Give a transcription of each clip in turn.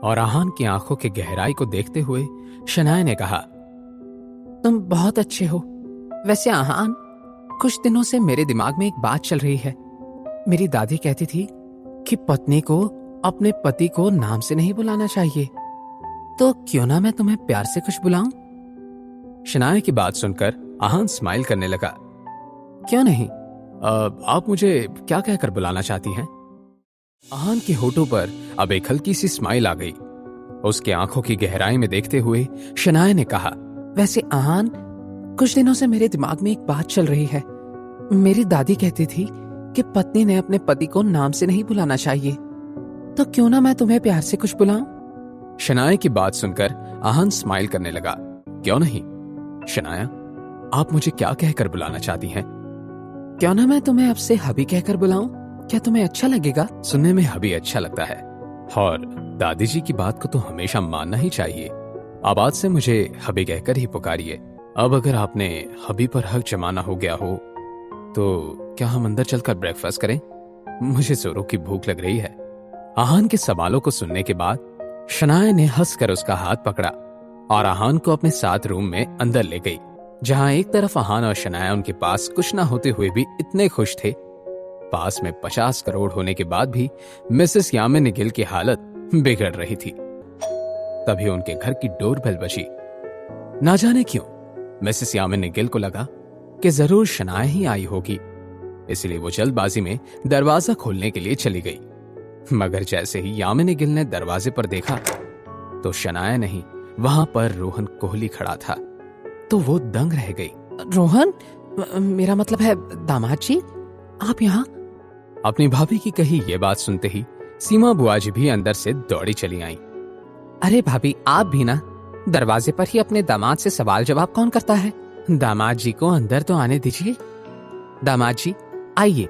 और आहान की आंखों की गहराई को देखते हुए शनाया ने कहा, तुम बहुत अच्छे हो। वैसे आहान, कुछ दिनों से मेरे दिमाग में एक बात चल रही है। मेरी दादी कहती थी कि पत्नी को अपने पति को नाम से नहीं बुलाना चाहिए, तो क्यों ना मैं तुम्हें प्यार से कुछ बुलाऊं? शनाया की बात सुनकर आहान स्माइल करने लगा। क्यों नहीं, आप मुझे क्या कहकर बुलाना चाहती हैं? आहान के होठों पर अब एक हल्की सी स्माइल आ गई। उसके आंखों की गहराई में देखते हुए शनाया ने कहा, वैसे आहान, कुछ दिनों से मेरे दिमाग में एक बात चल रही है। मेरी दादी कहती थी कि पत्नी ने अपने पति को नाम से नहीं बुलाना चाहिए, तो क्यों ना मैं तुम्हें प्यार से कुछ बुलाऊं? शनाया की बात सुनकर आहान स्माइल करने लगा। क्यों नहीं शनाया, आप मुझे क्या कहकर बुलाना चाहती हैं? क्यों ना मैं तुम्हें अब से हबी कहकर बुलाऊं? क्या तुम्हें अच्छा लगेगा? सुनने में हबी अच्छा लगता है, और दादी जी की बात को तो हमेशा मानना ही चाहिए। अब आज से मुझे हबी कहकर ही पुकारिए। अब अगर आपने हबी पर हक जमाना हो गया हो तो क्या हम अंदर चलकर ब्रेकफास्ट करें? मुझे जोरों की भूख लग रही है। आहान के सवालों को सुनने के बाद शनाया ने हंसकर उसका हाथ पकड़ा और आहान को अपने साथ रूम में अंदर ले गई, जहां एक तरफ आहान और शनाया उनके पास कुछ ना होते हुए भी इतने खुश थे। पास में 50 करोड़ होने के बाद भी मिसेस यामिनी गिल की हालत बिगड़ रही थी। तभी उनके घर की डोरबेल बजी। ना जाने क्यों मिसेस यामिनी गिल को लगा कि जरूर शनाया ही आई होगी, इसलिए वो जल्दबाजी में दरवाजा खोलने के लिए चली गई। मगर जैसे ही यामिनी गिल ने दरवाजे पर देखा तो शनाया नहीं, वहां पर रोहन कोहली खड़ा था। तो वो दंग रह गई। रोहन, मेरा मतलब है दामाद जी, आप यहाँ? अपनी भाभी की कही ये बात सुनते ही सीमा बुआ जी भी अंदर से दौड़ी चली आईं। अरे भाभी, आप भी ना, दरवाजे पर ही अपने दामाद से सवाल जवाब कौन करता है? दामाद जी को अंदर तो आने दीजिए। दामाद जी आइए,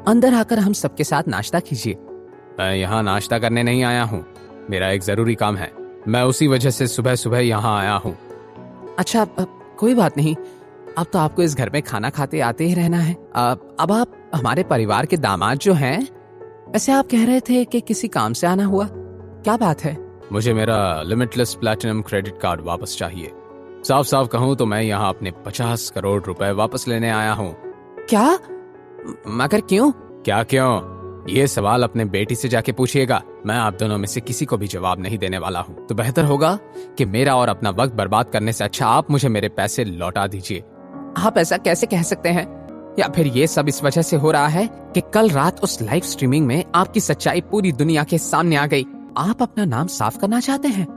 अंदर आकर हम सबके साथ नाश्ता कीजिए। मैं यहाँ नाश्ता करने नहीं आया हूँ, मेरा एक जरूरी काम है। मैं उसी वजह से सुबह सुबह यहाँ आया हूँ। अच्छा, कोई बात नहीं, अब तो आपको इस घर में खाना खाते आते ही रहना है। अब आप हमारे परिवार के दामाद जो हैं। ऐसे आप कह रहे थे कि किसी काम से आना हुआ, क्या बात है? मुझे मेरा लिमिटलेस प्लैटिनम क्रेडिट कार्ड वापस चाहिए। साफ साफ कहूँ तो मैं यहाँ अपने 50 करोड़ रुपए वापस लेने आया हूँ। क्या? मगर क्यों? क्या क्यों? ये सवाल अपने बेटी से जाके पूछिएगा। मैं आप दोनों में से किसी को भी जवाब नहीं देने वाला हूँ। तो बेहतर होगा कि मेरा और अपना वक्त बर्बाद करने से अच्छा आप मुझे मेरे पैसे लौटा दीजिए। आप ऐसा कैसे कह सकते हैं? या फिर ये सब इस वजह से हो रहा है कि कल रात उस लाइव स्ट्रीमिंग में आपकी सच्चाई पूरी दुनिया के सामने आ गई। आप अपना नाम साफ करना चाहते हैं?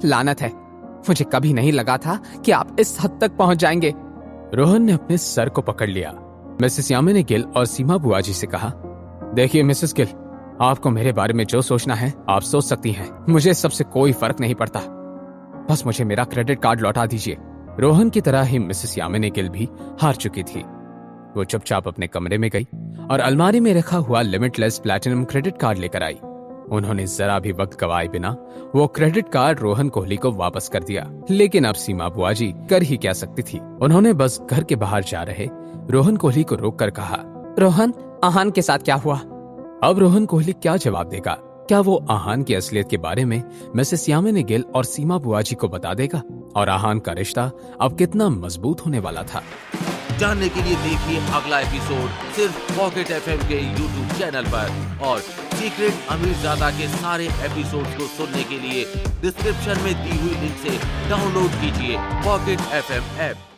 लानत है, मुझे कभी नहीं लगा था कि आप इस हद तक पहुंच जाएंगे। रोहन ने अपने सर को पकड़ लिया। मिसेस यामिनी गिल और सीमा बुआ जी से कहा, देखिए मिसेस गिल, आपको मेरे बारे में जो सोचना है आप सोच सकती हैं। मुझे सबसे कोई फर्क नहीं पड़ता, बस मुझे मेरा क्रेडिट कार्ड लौटा दीजिए। रोहन की तरह ही मिसेस यामिनी गिल भी हार चुकी थी। वो चुपचाप अपने कमरे में गई और अलमारी में रखा हुआ लिमिटलेस प्लैटिनम क्रेडिट कार्ड लेकर आई। उन्होंने जरा भी वक्त गवाए बिना वो क्रेडिट कार्ड रोहन कोहली को वापस कर दिया। लेकिन अब सीमा बुआ जी कर ही क्या सकती थी। उन्होंने बस घर के बाहर जा रहे रोहन कोहली को रोककर कहा, रोहन, आहान के साथ क्या हुआ? अब रोहन कोहली क्या जवाब देगा? क्या वो आहान की असलियत के बारे में मिसेस यामिनी गिल और सीमा बुआ जी को बता देगा? और आहान का रिश्ता अब कितना मजबूत होने वाला था? जानने के लिए देखिए अगला एपिसोड सिर्फ पॉकेट एफएम के यूट्यूब चैनल पर। और सीक्रेट अमीरजादा के सारे एपिसोड्स को सुनने के लिए डिस्क्रिप्शन में दी हुई लिंक से डाउनलोड कीजिए पॉकेट एफएम ऐप।